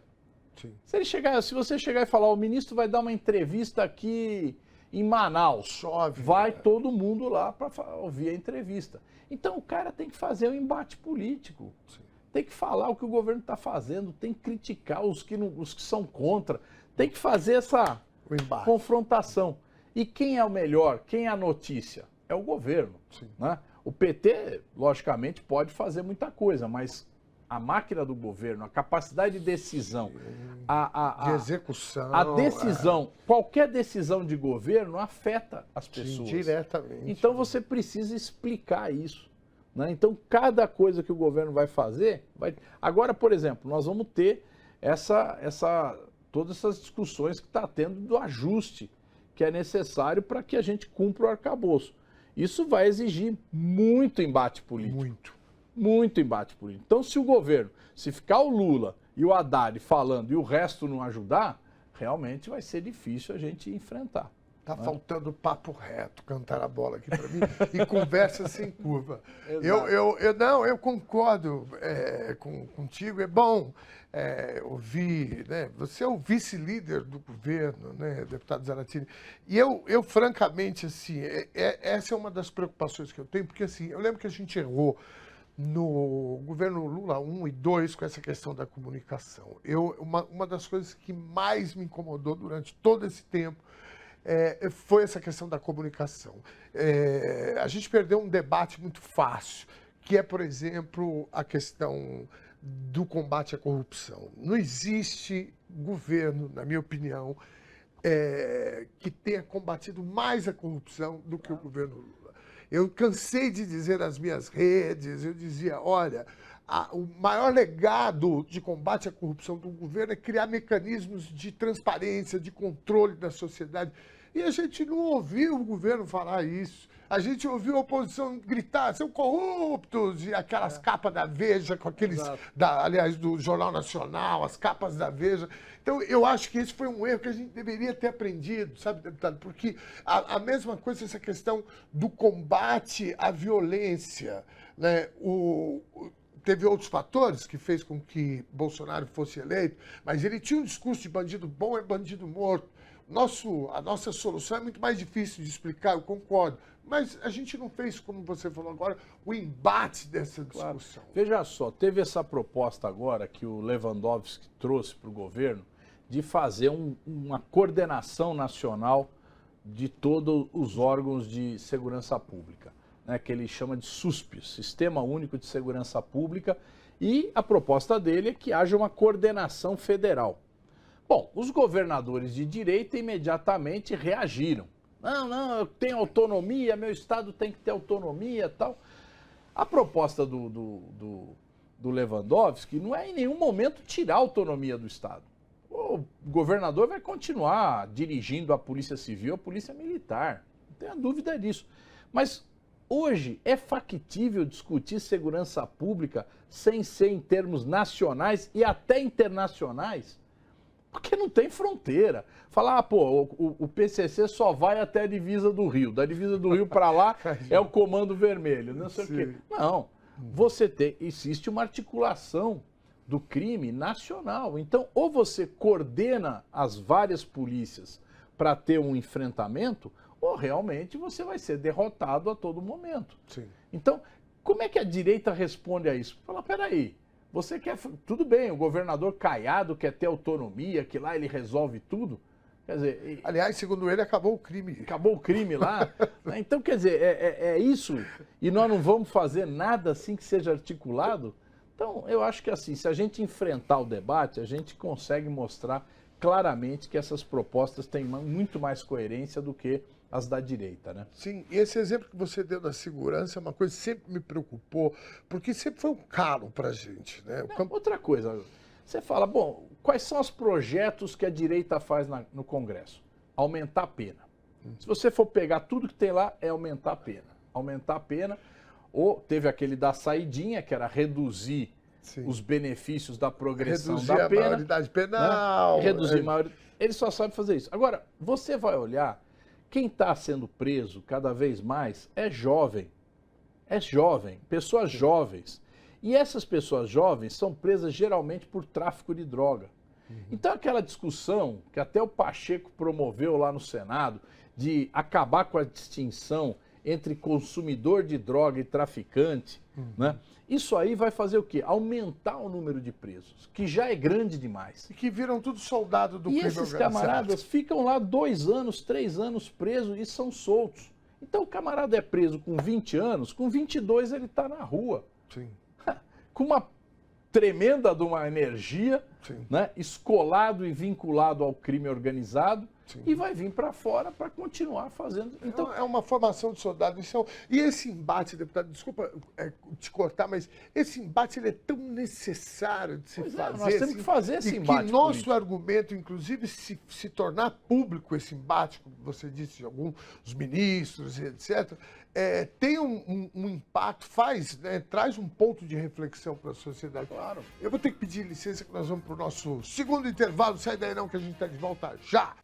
Speaker 1: Sim.
Speaker 2: Se você chegar e falar, o ministro vai dar uma entrevista aqui em Manaus,
Speaker 1: chove,
Speaker 2: vai todo mundo lá para ouvir a entrevista. Então o cara tem que fazer um embate político. Sim. Tem que falar o que o governo está fazendo, tem que criticar os que são contra, tem que fazer essa confrontação. E quem é o melhor? Quem é a notícia? É o governo. Né? O PT, logicamente, pode fazer muita coisa, mas a máquina do governo, a capacidade de decisão,
Speaker 1: de execução,
Speaker 2: a decisão, qualquer decisão de governo afeta as pessoas.
Speaker 1: Diretamente.
Speaker 2: Então você precisa explicar isso. Né? Então cada coisa que o governo vai fazer... Agora, por exemplo, nós vamos ter todas essas discussões que está tendo do ajuste que é necessário para que a gente cumpra o arcabouço. Isso vai exigir muito embate político. Muito embate político. Então, se ficar o Lula e o Haddad falando e o resto não ajudar, realmente vai ser difícil a gente enfrentar.
Speaker 1: Tá faltando papo reto, cantar a bola aqui para mim, e conversa sem curva. Eu concordo contigo, é bom ouvir, né? Você é o vice-líder do governo, né, deputado Zaratini, e eu francamente, assim, essa é uma das preocupações que eu tenho, porque assim, eu lembro que a gente errou no governo Lula 1 e 2 com essa questão da comunicação. Uma das coisas que mais me incomodou durante todo esse tempo foi essa questão da comunicação. A gente perdeu um debate muito fácil, que é, por exemplo, a questão do combate à corrupção. Não existe governo, na minha opinião, que tenha combatido mais a corrupção do que o governo Lula. Eu cansei de dizer nas minhas redes, eu dizia, olha, o maior legado de combate à corrupção do governo é criar mecanismos de transparência, de controle da sociedade. E a gente não ouviu o governo falar isso. A gente ouviu a oposição gritar, são corruptos, e aquelas capas da Veja, com aqueles, aliás, do Jornal Nacional, as capas da Veja. Então, eu acho que esse foi um erro que a gente deveria ter aprendido, sabe, deputado? Porque a mesma coisa, essa questão do combate à violência, né? Teve outros fatores que fez com que Bolsonaro fosse eleito, mas ele tinha um discurso de bandido bom é bandido morto. A nossa solução é muito mais difícil de explicar, eu concordo. Mas a gente não fez, como você falou agora, o embate dessa discussão.
Speaker 2: Claro. Veja só, teve essa proposta agora que o Lewandowski trouxe para o governo de fazer uma coordenação nacional de todos os órgãos de segurança pública, né, que ele chama de SUSP, Sistema Único de Segurança Pública, e a proposta dele é que haja uma coordenação federal. Bom, os governadores de direita imediatamente reagiram. Não, eu tenho autonomia, meu estado tem que ter autonomia e tal. A proposta do Lewandowski não é em nenhum momento tirar a autonomia do estado. O governador vai continuar dirigindo a Polícia Civil, a Polícia Militar. Não tenha dúvida disso. Mas hoje é factível discutir segurança pública sem ser em termos nacionais e até internacionais? Porque não tem fronteira. Falar, o PCC só vai até a divisa do Rio. Da divisa do Rio para lá é o Comando Vermelho. Não sei o quê. Não. Existe uma articulação do crime nacional. Então, ou você coordena as várias polícias para ter um enfrentamento, ou realmente você vai ser derrotado a todo momento.
Speaker 1: Sim.
Speaker 2: Então, como é que a direita responde a isso? Fala, peraí. Você quer... Tudo bem, o governador Caiado quer ter autonomia, que lá ele resolve tudo. Quer dizer...
Speaker 1: Aliás, segundo ele, acabou o crime.
Speaker 2: Acabou o crime lá. Então, quer dizer, é isso. E nós não vamos fazer nada assim que seja articulado? Então, eu acho que assim, se a gente enfrentar o debate, a gente consegue mostrar claramente que essas propostas têm muito mais coerência do que as da direita, né?
Speaker 1: Sim, e esse exemplo que você deu da segurança é uma coisa que sempre me preocupou, porque sempre foi um calo pra gente, né?
Speaker 2: Outra coisa, você fala, bom, quais são os projetos que a direita faz no Congresso? Aumentar a pena. Se você for pegar tudo que tem lá, é aumentar a pena. Aumentar a pena, ou teve aquele da saidinha, que era reduzir os benefícios da progressão da pena.
Speaker 1: Reduzir a maioridade penal.
Speaker 2: Né? Reduzir a maioridade. Ele só sabe fazer isso. Agora, você vai olhar, quem está sendo preso cada vez mais é jovem. É jovem, pessoas jovens. E essas pessoas jovens são presas geralmente por tráfico de droga. Então aquela discussão que até o Pacheco promoveu lá no Senado, de acabar com a distinção entre consumidor de droga e traficante, né? Isso aí vai fazer o quê? Aumentar o número de presos, que já é grande demais.
Speaker 1: E que viram tudo soldado do crime organizado.
Speaker 2: E esses camaradas ficam lá 2 anos, 3 anos presos e são soltos. Então o camarada é preso com 20 anos, com 22 ele está na rua.
Speaker 1: Sim.
Speaker 2: Com uma tremenda de uma energia, né? Escolado e vinculado ao crime organizado. Sim. E vai vir para fora para continuar fazendo.
Speaker 1: Então, é uma formação de soldado. E esse embate, deputado, desculpa te cortar, mas esse embate ele é tão necessário de se fazer.
Speaker 2: Nós temos que fazer esse embate.
Speaker 1: E que nosso argumento, inclusive, se tornar público esse embate, como você disse, de alguns ministros, etc., tem um impacto, traz um ponto de reflexão para a sociedade.
Speaker 2: Claro.
Speaker 1: Eu vou ter que pedir licença que nós vamos para o nosso segundo intervalo. Sai daí não, que a gente está de volta já.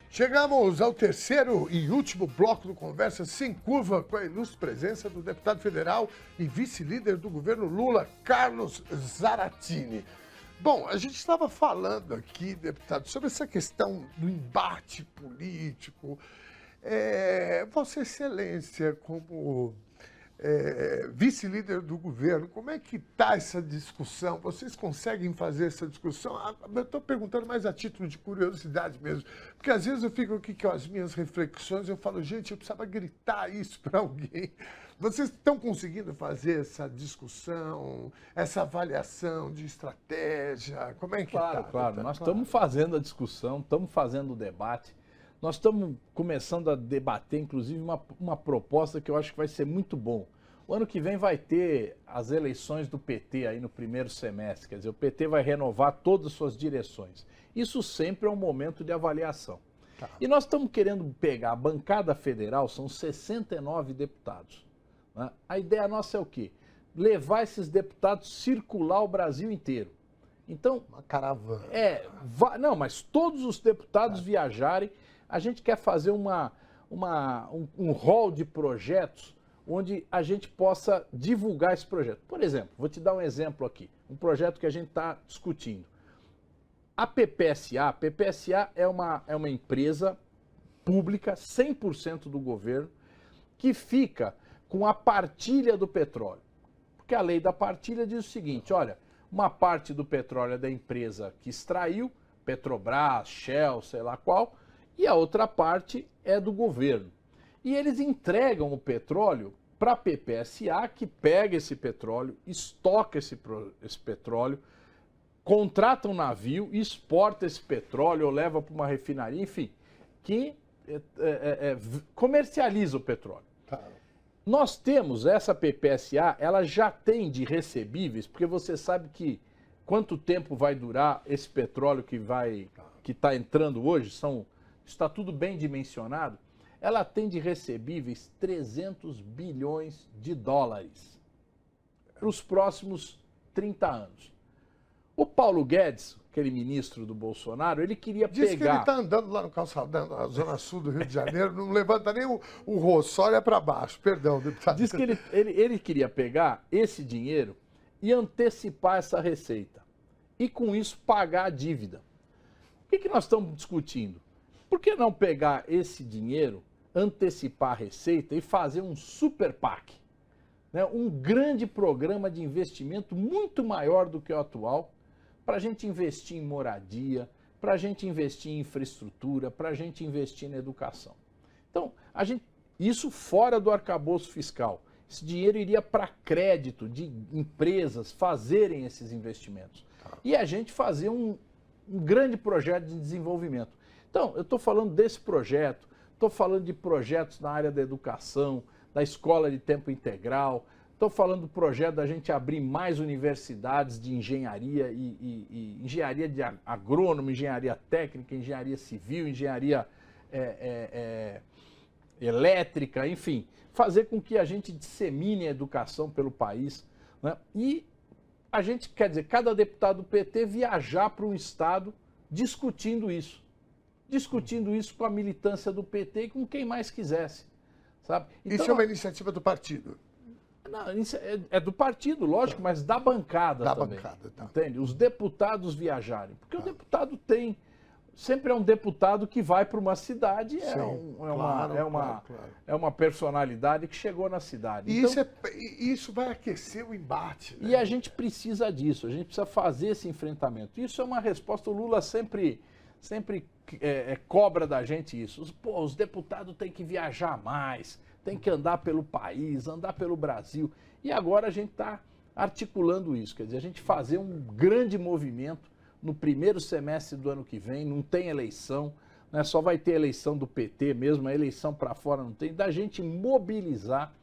Speaker 1: Chegamos ao terceiro e último bloco do Conversa Sem Curva, com a ilustre presença do deputado federal e vice-líder do governo Lula, Carlos Zaratini. Bom, a gente estava falando aqui, deputado, sobre essa questão do embate político. Vossa Excelência, como vice-líder do governo. Como é que está essa discussão? Vocês conseguem fazer essa discussão? Eu estou perguntando mais a título de curiosidade mesmo, porque às vezes eu fico aqui com as minhas reflexões, eu falo, gente, eu precisava gritar isso para alguém. Vocês estão conseguindo fazer essa discussão, essa avaliação de estratégia? Como é que está?
Speaker 2: Claro. Nós estamos fazendo a discussão, estamos fazendo o debate. Nós estamos começando a debater, inclusive, uma proposta que eu acho que vai ser muito bom. O ano que vem vai ter as eleições do PT aí no primeiro semestre, quer dizer, o PT vai renovar todas as suas direções. Isso sempre é um momento de avaliação. Tá. E nós estamos querendo pegar a bancada federal, são 69 deputados. Né? A ideia nossa é o quê? Levar esses deputados, circular o Brasil inteiro. Então,
Speaker 1: uma caravana.
Speaker 2: Não, mas todos os deputados viajarem. A gente quer fazer um hall de projetos onde a gente possa divulgar esse projeto. Por exemplo, vou te dar um exemplo aqui, um projeto que a gente está discutindo. A PPSA é uma empresa pública, 100% do governo, que fica com a partilha do petróleo. Porque a lei da partilha diz o seguinte, olha, uma parte do petróleo é da empresa que extraiu, Petrobras, Shell, sei lá qual, e a outra parte é do governo. E eles entregam o petróleo para a PPSA, que pega esse petróleo, estoca esse petróleo, contrata um navio, exporta esse petróleo ou leva para uma refinaria, enfim, que comercializa o petróleo. Tá. Nós temos essa PPSA, ela já tem de recebíveis, porque você sabe que quanto tempo vai durar esse petróleo que está entrando hoje, está tudo bem dimensionado, ela tem de recebíveis 300 bilhões de dólares para os próximos 30 anos. O Paulo Guedes, aquele ministro do Bolsonaro, ele queria pegar...
Speaker 1: Diz que ele está andando lá no calçadão, na zona sul do Rio de Janeiro, não levanta nem o rosto, só olha para baixo, perdão, deputado.
Speaker 2: Diz que ele queria pegar esse dinheiro e antecipar essa receita. E com isso pagar a dívida. O que nós estamos discutindo? Por que não pegar esse dinheiro, antecipar a receita e fazer um super PAC? Né? Um grande programa de investimento muito maior do que o atual, para a gente investir em moradia, para a gente investir em infraestrutura, para a gente investir na educação. Então, isso fora do arcabouço fiscal. Esse dinheiro iria para crédito de empresas fazerem esses investimentos. E a gente fazer um grande projeto de desenvolvimento. Então, eu estou falando desse projeto, estou falando de projetos na área da educação, da escola de tempo integral, estou falando do projeto da gente abrir mais universidades de engenharia e engenharia de agrônomo, engenharia técnica, engenharia civil, engenharia elétrica, enfim, fazer com que a gente dissemine a educação pelo país, né? E a gente, quer dizer, cada deputado do PT viajar para um estado discutindo isso com a militância do PT e com quem mais quisesse, sabe? Então,
Speaker 1: isso é uma iniciativa do partido?
Speaker 2: Não, é do partido, lógico, mas da bancada também. Bancada, tá. Entende? Os deputados viajarem. Porque o deputado sempre é um deputado que vai para uma cidade, é uma personalidade que chegou na cidade.
Speaker 1: E então, isso vai aquecer o embate. Né?
Speaker 2: E a gente precisa disso, a gente precisa fazer esse enfrentamento. Isso é uma resposta, o Lula sempre cobra da gente isso. Os deputados têm que viajar mais, têm que andar pelo país, andar pelo Brasil. E agora a gente está articulando isso, quer dizer, a gente fazer um grande movimento no primeiro semestre do ano que vem, não tem eleição, né? Só vai ter eleição do PT mesmo, a eleição para fora não tem, da gente mobilizar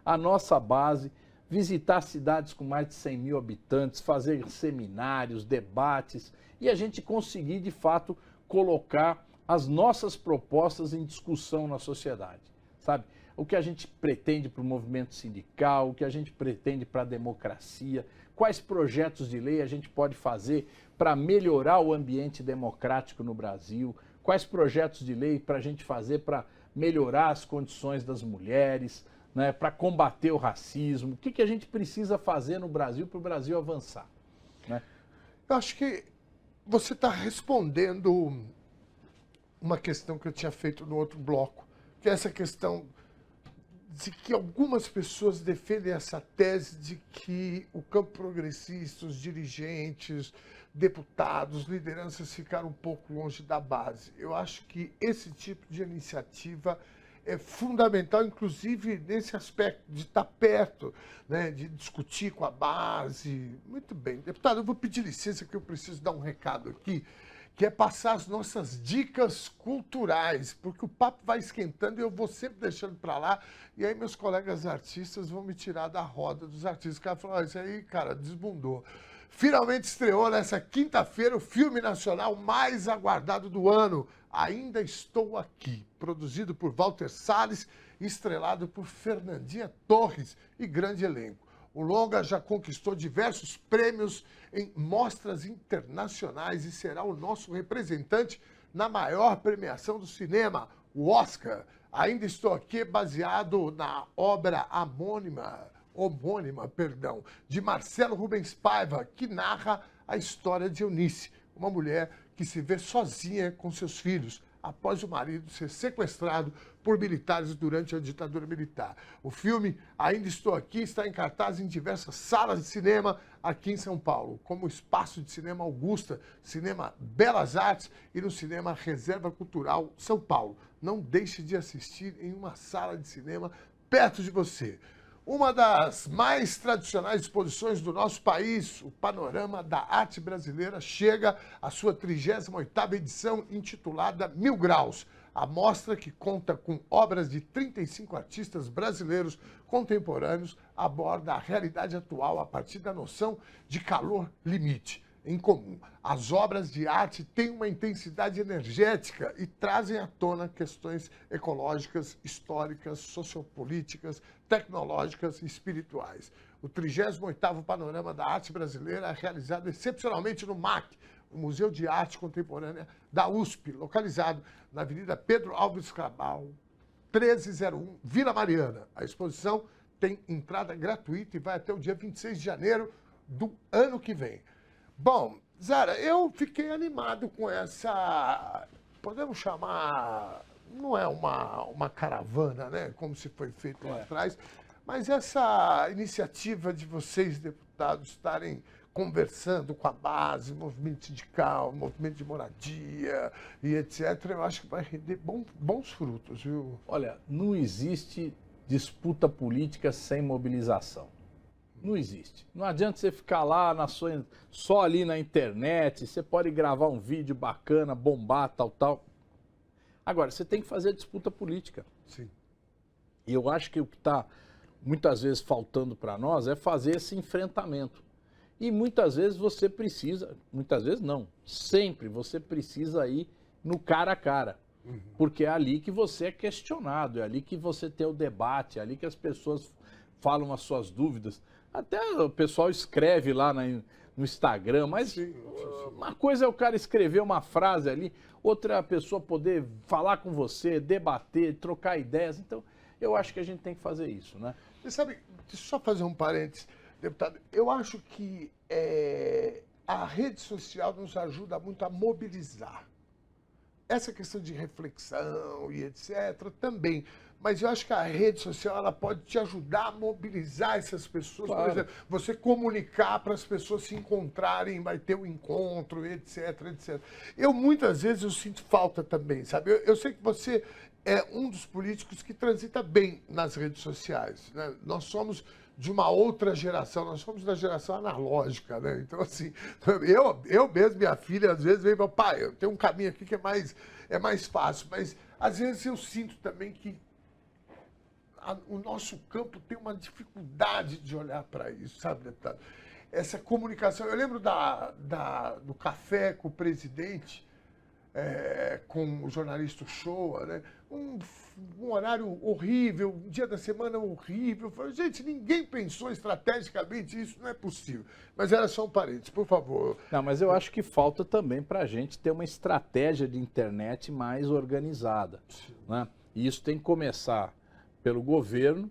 Speaker 2: a nossa base, visitar cidades com mais de 100 mil habitantes, fazer seminários, debates, e a gente conseguir, de fato, colocar as nossas propostas em discussão na sociedade, sabe? O que a gente pretende para o movimento sindical, o que a gente pretende para a democracia, quais projetos de lei a gente pode fazer para melhorar o ambiente democrático no Brasil, quais projetos de lei para a gente fazer para melhorar as condições das mulheres, né, para combater o racismo, o que a gente precisa fazer no Brasil para o Brasil avançar. Né?
Speaker 1: Eu acho que você está respondendo uma questão que eu tinha feito no outro bloco, que é essa questão de que algumas pessoas defendem essa tese de que o campo progressista, os dirigentes, deputados, lideranças ficaram um pouco longe da base. Eu acho que esse tipo de iniciativa é fundamental, inclusive nesse aspecto de estar perto, né, de discutir com a base. Muito bem. Deputado, eu vou pedir licença que eu preciso dar um recado aqui, que é passar as nossas dicas culturais, porque o papo vai esquentando e eu vou sempre deixando para lá, e aí meus colegas artistas vão me tirar da roda dos artistas. O cara falou, isso aí, cara, desbundou. Finalmente estreou nessa quinta-feira o filme nacional mais aguardado do ano, Ainda Estou Aqui, produzido por Walter Salles e estrelado por Fernandinha Torres e grande elenco. O longa já conquistou diversos prêmios em mostras internacionais e será o nosso representante na maior premiação do cinema, o Oscar. Ainda Estou Aqui, baseado na obra homônima, de Marcelo Rubens Paiva, que narra a história de Eunice, uma mulher que se vê sozinha com seus filhos após o marido ser sequestrado por militares durante a ditadura militar. O filme Ainda Estou Aqui está em cartaz em diversas salas de cinema aqui em São Paulo, como o Espaço de Cinema Augusta, Cinema Belas Artes e no Cinema Reserva Cultural São Paulo. Não deixe de assistir em uma sala de cinema perto de você. Uma das mais tradicionais exposições do nosso país, o Panorama da Arte Brasileira, chega à sua 38ª edição, intitulada 1000 Graus. A mostra, que conta com obras de 35 artistas brasileiros contemporâneos, aborda a realidade atual a partir da noção de calor limite em comum. As obras de arte têm uma intensidade energética e trazem à tona questões ecológicas, históricas, sociopolíticas, tecnológicas e espirituais. O 38º Panorama da Arte Brasileira é realizado excepcionalmente no MAC, o Museu de Arte Contemporânea da USP, localizado na Avenida Pedro Álvares Cabral, 1301, Vila Mariana. A exposição tem entrada gratuita e vai até o dia 26 de janeiro do ano que vem. Bom, Zara, eu fiquei animado com essa, podemos chamar, não é uma caravana, né, como se foi feito lá atrás, mas essa iniciativa de vocês, deputados, estarem conversando com a base, movimento sindical, movimento de moradia e etc., eu acho que vai render bons frutos, viu?
Speaker 2: Olha, não existe disputa política sem mobilização. Não existe. Não adianta você ficar lá só ali na internet, você pode gravar um vídeo bacana, bombar, tal. Agora, você tem que fazer a disputa política.
Speaker 1: Sim.
Speaker 2: E eu acho que o que está muitas vezes faltando para nós é fazer esse enfrentamento. E muitas vezes você precisa, muitas vezes não, sempre você precisa ir no cara a cara. Porque é ali que você é questionado, é ali que você tem o debate, é ali que as pessoas falam as suas dúvidas. Até o pessoal escreve lá no Instagram, mas uma coisa é o cara escrever uma frase ali, outra é a pessoa poder falar com você, debater, trocar ideias. Então, eu acho que a gente tem que fazer isso, né?
Speaker 1: Você sabe, deixa eu só fazer um parênteses, deputado. Eu acho que a rede social nos ajuda muito a mobilizar. Essa questão de reflexão e etc. também. Mas eu acho que a rede social ela pode te ajudar a mobilizar essas pessoas. Claro. Por exemplo, você comunicar para as pessoas se encontrarem, vai ter um encontro, etc, etc. Muitas vezes, eu sinto falta também, sabe? Eu sei que você é um dos políticos que transita bem nas redes sociais, né? Nós somos de uma outra geração, nós somos da geração analógica, né? Então, assim, eu mesmo, minha filha, às vezes vem e fala, pai, eu tenho um caminho aqui que é mais fácil, mas às vezes eu sinto também que o nosso campo tem uma dificuldade de olhar para isso, sabe, deputado? Essa comunicação, eu lembro do café com o presidente, com o jornalista Shoa, né? Um horário horrível, um dia da semana horrível. Eu falei, gente, ninguém pensou estrategicamente isso, não é possível. Mas era só um parênteses, por favor.
Speaker 2: Não, mas eu acho que falta também para a gente ter uma estratégia de internet mais organizada, né? E isso tem que começar pelo governo.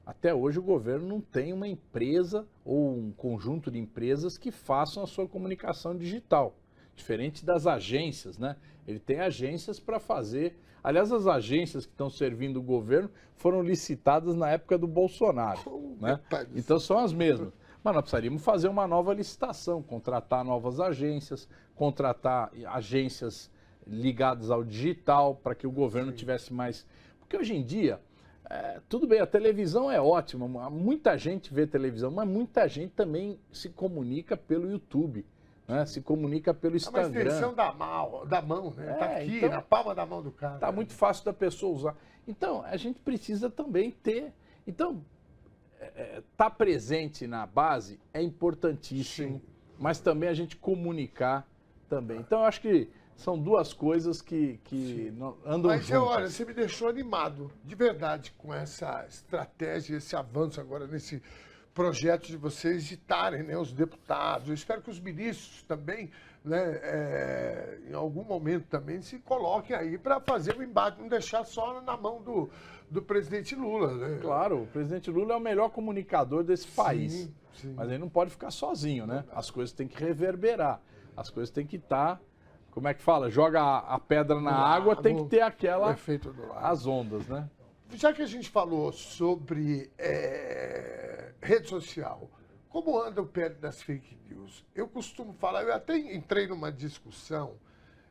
Speaker 2: Até hoje o governo não tem uma empresa ou um conjunto de empresas que façam a sua comunicação digital. Diferente das agências, né? Ele tem agências para fazer... Aliás, as agências que estão servindo o governo foram licitadas na época do Bolsonaro, né? Então são as mesmas. Mas nós precisaríamos fazer uma nova licitação, contratar novas agências, contratar agências ligadas ao digital, para que o governo tivesse mais... Porque hoje em dia, tudo bem, a televisão é ótima, muita gente vê televisão, mas muita gente também se comunica pelo YouTube, né? Se comunica pelo Instagram.
Speaker 1: É uma extensão da mão, né? Está aqui,
Speaker 2: então,
Speaker 1: na palma da mão do cara.
Speaker 2: Está muito fácil da pessoa usar. Então, a gente precisa também ter... Então, estar presente na base é importantíssimo, mas também a gente comunicar também. Então, eu acho que são duas coisas que andam
Speaker 1: juntas. Mas, olha, você me deixou animado, de verdade, com essa estratégia, esse avanço agora nesse projeto de vocês editarem, né, os deputados. Eu espero que os ministros também, né, em algum momento também se coloquem aí para fazer o embate, não deixar só na mão do presidente Lula, né?
Speaker 2: Claro, o presidente Lula é o melhor comunicador desse país.
Speaker 1: Sim.
Speaker 2: Mas ele não pode ficar sozinho, né? As coisas têm que reverberar, as coisas têm que estar... Como é que fala? Joga a pedra na água, tem que ter aquela...
Speaker 1: efeito do lago.
Speaker 2: As ondas, né?
Speaker 1: Já que a gente falou sobre rede social, como anda o PL das fake news? Eu costumo falar, eu até entrei numa discussão,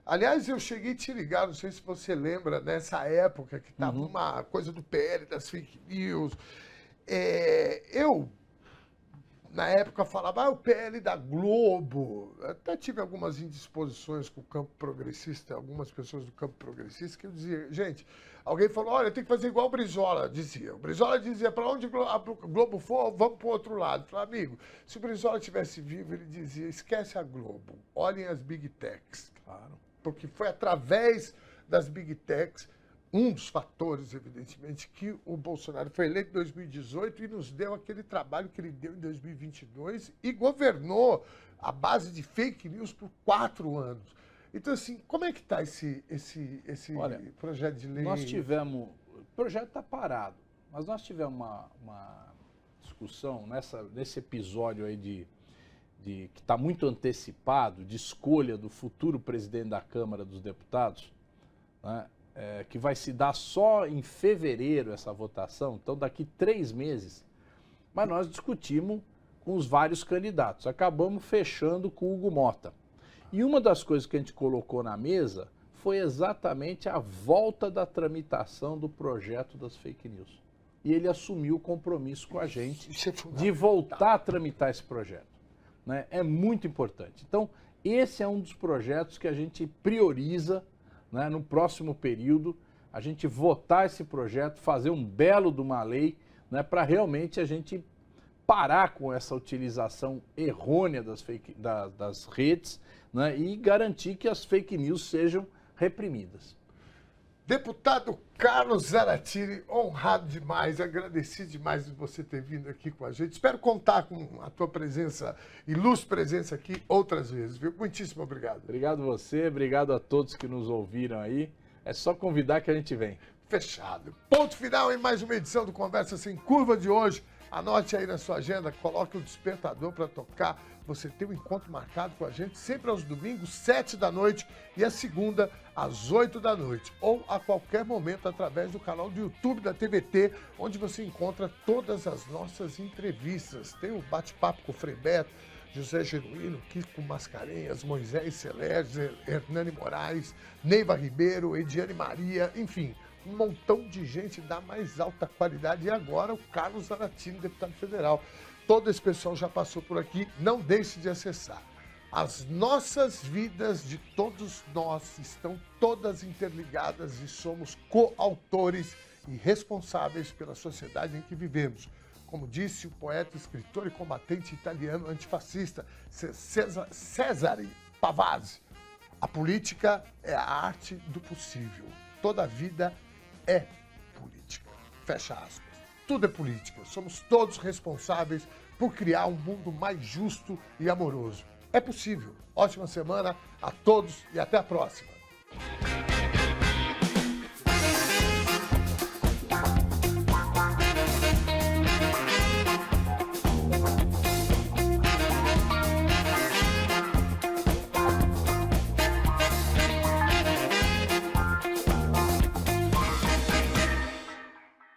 Speaker 1: aliás, eu cheguei a te ligar, não sei se você lembra, nessa época que estava uma coisa do PL das fake news. Eu, na época, falava, o PL da Globo. Até tive algumas indisposições com o campo progressista, algumas pessoas do campo progressista, que eu dizia, gente, alguém falou, olha, tem que fazer igual o Brizola dizia. O Brizola dizia, para onde a Globo for, vamos para o outro lado. Eu falei, amigo, se o Brizola estivesse vivo, ele dizia, esquece a Globo, olhem as Big Techs.
Speaker 2: Claro.
Speaker 1: Porque foi através das Big Techs, um dos fatores, evidentemente, que o Bolsonaro foi eleito em 2018 e nos deu aquele trabalho que ele deu em 2022 e governou a base de fake news por 4 anos. Então, assim, como é que está esse
Speaker 2: Olha,
Speaker 1: projeto de lei?
Speaker 2: Nós tivemos... O projeto está parado, mas nós tivemos uma discussão nesse episódio aí que está muito antecipado, de escolha do futuro presidente da Câmara dos Deputados, né? Que vai se dar só em fevereiro essa votação, então daqui 3 meses. Mas nós discutimos com os vários candidatos, acabamos fechando com o Hugo Mota. E uma das coisas que a gente colocou na mesa foi exatamente a volta da tramitação do projeto das fake news. E ele assumiu o compromisso com a gente de voltar a tramitar esse projeto, né? É muito importante. Então, esse é um dos projetos que a gente prioriza, né, no próximo período, a gente votar esse projeto, fazer um belo de uma lei, né, para realmente a gente parar com essa utilização errônea das redes, né, e garantir que as fake news sejam reprimidas.
Speaker 1: Deputado Carlos Zaratini, honrado demais, agradecido demais de você ter vindo aqui com a gente. Espero contar com a tua presença, ilustre presença aqui outras vezes, viu? Muitíssimo obrigado.
Speaker 2: Obrigado você, obrigado a todos que nos ouviram aí. É só convidar que a gente vem.
Speaker 1: Fechado. Ponto final em mais uma edição do Conversa Sem Curva de hoje. Anote aí na sua agenda, coloque o despertador para tocar. Você tem um encontro marcado com a gente sempre aos domingos, 7 da noite e a segunda, às 8 da noite. Ou a qualquer momento através do canal do YouTube da TVT, onde você encontra todas as nossas entrevistas. Tem o bate-papo com o Frei Beto, José Genuíno, Kiko Mascarenhas, Moisés Celeste, Hernani Moraes, Neiva Ribeiro, Ediane Maria, enfim, um montão de gente da mais alta qualidade. E agora o Carlos Zaratini, deputado federal. Todo esse pessoal já passou por aqui, não deixe de acessar. As nossas vidas de todos nós estão todas interligadas e somos coautores e responsáveis pela sociedade em que vivemos. Como disse o poeta, escritor e combatente italiano antifascista Cesare Pavese, a política é a arte do possível. Toda a vida é política. Fecha aspas. Tudo é política. Somos todos responsáveis por criar um mundo mais justo e amoroso. É possível. Ótima semana a todos e até a próxima.